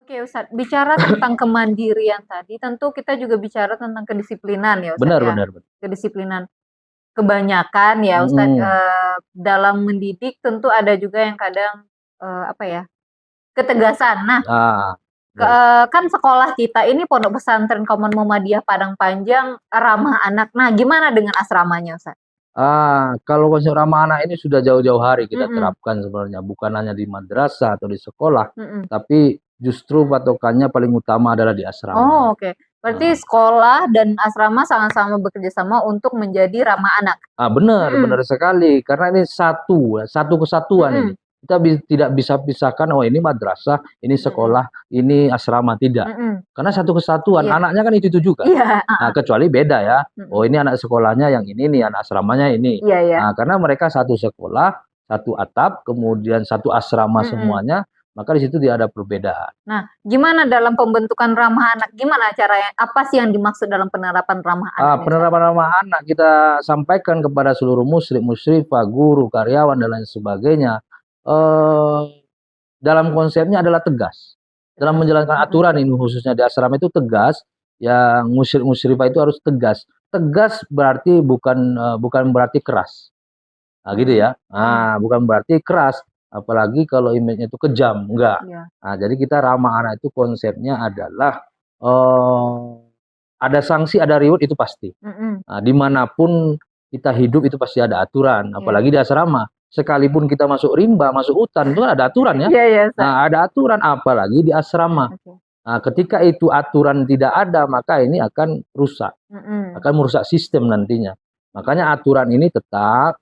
Oke Ustadz, bicara tentang kemandirian tadi, tentu kita juga bicara tentang kedisiplinan ya Ustadz Benar ya. benar benar. Kedisiplinan. Kebanyakan ya Ustadz, Mhm. dalam mendidik tentu ada juga yang kadang, apa ya, ketegasan. Nah, Ah, betul. kan sekolah kita ini Pondok Pesantren Kauman Muhammadiyah Padang Panjang ramah anak. Nah, gimana dengan asramanya Ustadz? Kalau konsep ramah anak ini sudah jauh-jauh hari kita Mhm, terapkan sebenarnya, bukan hanya di madrasah atau di sekolah, mhm. tapi justru patokannya paling utama adalah di asrama. Oh, oke. Berarti Nah, sekolah dan asrama sama-sama bekerja sama untuk menjadi ramah anak? benar Mhm, benar sekali, karena ini satu ya, satu kesatuan ini. mhm, Kita tidak bisa pisahkan, oh ini madrasah, ini mhm, sekolah, ini asrama, tidak. mhm. Karena satu kesatuan, Iya, anaknya kan itu juga. iya, Nah, heeh, kecuali beda ya. Oh, mhm. ini anak sekolahnya yang ini nih, anak asramanya ini. Iya, iya, Karena mereka satu sekolah, satu atap, kemudian satu asrama mhm. semuanya, maka di situ tidak ada perbedaan. Nah, gimana dalam pembentukan ramah anak, gimana caranya? Apa sih yang dimaksud dalam penerapan ramah anak nih, Ustaz? Penerapan ramah anak kita sampaikan kepada seluruh muslim, musyrifah, guru, karyawan, dan lain sebagainya. Eh, dalam konsepnya adalah tegas. Dalam Tegas, menjalankan mhm, aturan ini khususnya di asrama itu tegas, yang musyrifah itu harus tegas. Tegas berarti bukan berarti keras. Nah, gitu mmm, ya. mhm, Bukan berarti keras, apalagi kalau image-nya itu kejam, enggak. iya, Jadi kita ramah anak itu konsepnya adalah, ada sanksi, ada reward itu pasti. mhm, Dimanapun kita hidup itu pasti ada aturan, iya. apalagi di asrama. Sekalipun kita masuk rimba, masuk hutan, itu kan ada aturan ya. Iya, iya, Ustaz, Ada aturan apalagi di asrama. oke, Ketika itu aturan tidak ada, maka ini akan rusak, mhm, akan merusak sistem nantinya. Makanya aturan ini tetap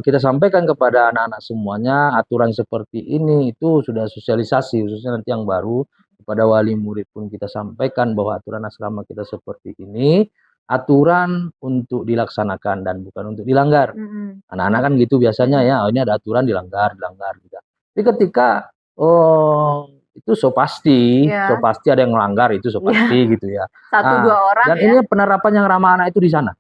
kita sampaikan kepada anak-anak semuanya, aturan seperti ini itu sudah sosialisasi, khususnya nanti yang baru kepada wali murid pun kita sampaikan bahwa aturan asrama kita seperti ini, aturan untuk dilaksanakan dan bukan untuk dilanggar. mhm, Anak-anak kan gitu biasanya mhm, ya, oh ini ada aturan dilanggar, dilanggar gitu. Tapi ketika oh itu so iya, pasti ada yang melanggar itu so iya, pasti gitu ya. satu 2 orang Dan ya. ini penerapan yang ramah anak itu di sana.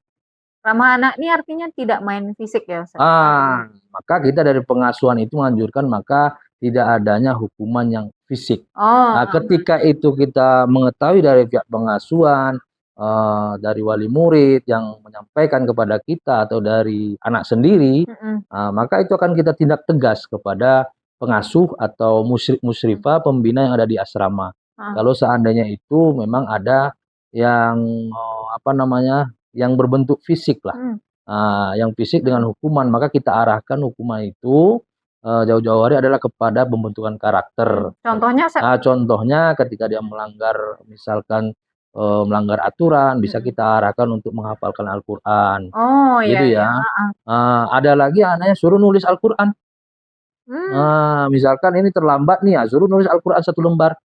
Ramah anak ini artinya tidak main fisik ya, Ustaz? Artinya? Maka kita dari pengasuhan itu menganjurkan maka tidak adanya hukuman yang fisik. Oh, heeh, Ketika itu kita mengetahui dari pihak pengasuhan, dari wali murid yang menyampaikan kepada kita atau dari anak sendiri, mhm, maka itu akan kita tindak tegas kepada pengasuh atau mhm, musyrifah pembina yang ada di asrama. heeh, Kalau seandainya itu memang ada yang apa namanya, yang berbentuk fisik lah. mhm, Yang fisik dengan mhm. hukuman, maka kita arahkan hukuman itu, jauh-jauh hari adalah kepada pembentukan karakter. Contohnya Contohnya ketika dia melanggar misalkan, melanggar aturan, bisa mhm. kita arahkan untuk menghafalkan Al-Qur'an, Oh, iya, gitu iya, ya. heeh. Ada lagi anaknya suruh nulis Al-Qur'an. Mmm, Misalkan ini terlambat nih, suruh nulis Al-Qur'an 1 lembar,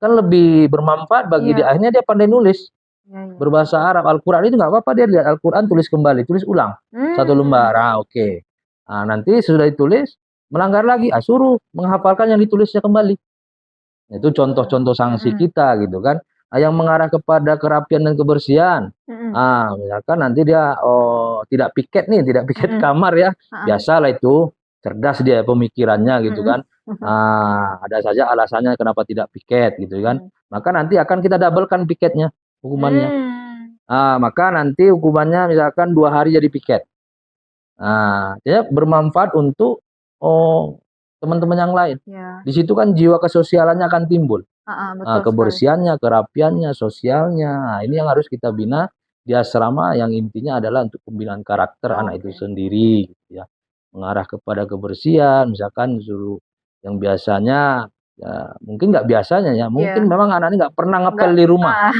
kan lebih bermanfaat bagi dia, iya, akhirnya dia pandai nulis. iya, iya. Berbahasa Arab, Al-Quran itu nggak apa-apa dia lihat Al-Quran tulis kembali, tulis ulang, satu Mmm, lembar, oke. Nanti sudah ditulis, melanggar lagi, suruh menghafalkan yang ditulisnya kembali. Itu contoh-contoh sanksi mhm, kita gitu kan. Yang mengarah kepada kerapian dan kebersihan. mhm, Misalkan nanti dia, tidak piket nih, tidak piket mhm, kamar ya, heeh, biasalah itu, cerdas dia pemikirannya gitu mhm, kan. Ada saja alasannya kenapa tidak piket gitu kan. mhm. Maka nanti akan kita doublekan piketnya, hukumannya. Mmm, Maka nanti hukumannya misalkan 2 hari jadi piket. Dia bermanfaat untuk, teman-teman yang lain. iya, Di situ kan jiwa kesosialannya akan timbul, heeh, betul sekali. kebersihannya, kerapiannya, sosialnya. Ini yang harus kita bina di asrama yang intinya adalah untuk pembinaan karakter anak itu Oke, sendiri, gitu ya. Mengarah kepada kebersihan, misalkan suruh yang biasanya, ya mungkin nggak biasanya ya, mungkin iya, memang anak ini nggak pernah ngepel enggak di rumah. heeh,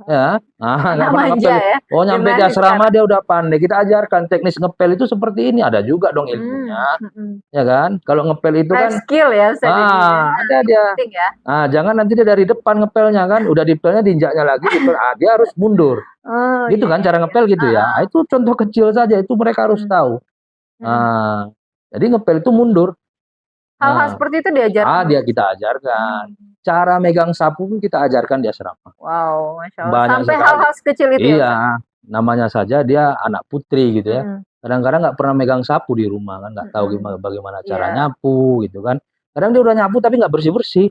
Ya, anak nggak pernah manja ngepel. ya, Oh, nyampe di generasi asrama sekarang. dia udah pandai, kita ajarkan teknis ngepel itu seperti ini, ada juga dong ilmunya, Mhm. ya kan. Kalau ngepel itu Life kan skill ya Ustaz jadinya, ada yang dia. penting ya. Jangan nanti dia dari depan ngepelnya kan, udah dipelnya diinjaknya lagi, dipel, dia harus mundur. Oh, Gitu iya, kan iya, cara iya, ngepel gitu ya. heeh, Itu contoh kecil saja, itu mereka harus mhm, tahu. mhm. Ah, jadi ngepel itu mundur. Hal-hal Nah, seperti itu diajarkan dia Ustaz? kita ajarkan. Mmm, Cara megang sapu pun kita ajarkan di asrama. wow, masya Allah, Banyak sampai sekali. hal-hal sekecil itu ya Ustaz? Iya. namanya saja dia anak putri gitu ya. Mhm. Kadang-kadang nggak pernah megang sapu di rumah kan, nggak tahu Mhm. bagaimana cara Iya. nyapu gitu kan. Kadang dia udah nyapu tapi nggak bersih-bersih.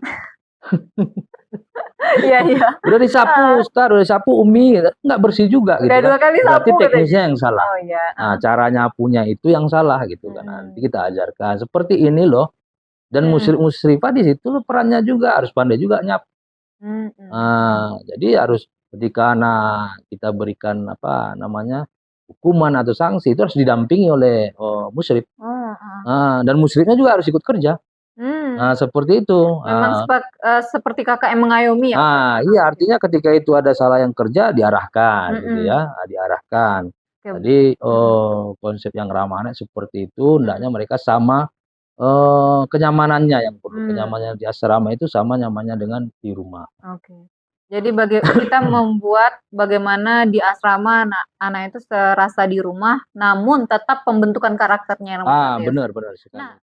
Iya iya. Udah disapu Heeh. Ustaz, udah disapu Umi, nggak bersih juga Udah gitu kan. 2 kali Berarti sapu katanya. teknisnya yang salah. Oh iya, Nah, heeh. cara nyapunya itu yang salah gitu kan. Nanti Mhm. kita ajarkan, seperti ini loh. Dan Mhm. musyrif-musyrifah di situ perannya juga harus pandai juga nyapu. Mhm. Jadi harus ketika anak kita berikan apa namanya, hukuman atau sanksi itu harus didampingi oleh, musyrif. Oh, heeh. Dan musyrifnya juga harus ikut kerja. Mmm. Nah, seperti itu. Memang seperti Kakak yang mengayomi ya, Ustaz, ya? Iya Oke. artinya ketika itu ada salah yang kerja diarahkan gitu Mhm. ya, diarahkan. Oke. Jadi, Mhm. konsep yang ramah anak seperti itu Mhm. hendaknya mereka sama, kenyamanannya yang perlu. Mmm. Kenyamanan di asrama itu sama nyamannya dengan di rumah. Oke. Jadi kita membuat bagaimana di asrama anak itu serasa di rumah, namun tetap pembentukan karakternya yang nomor 1 ya, Benar Ustaz? benar Nah sekali.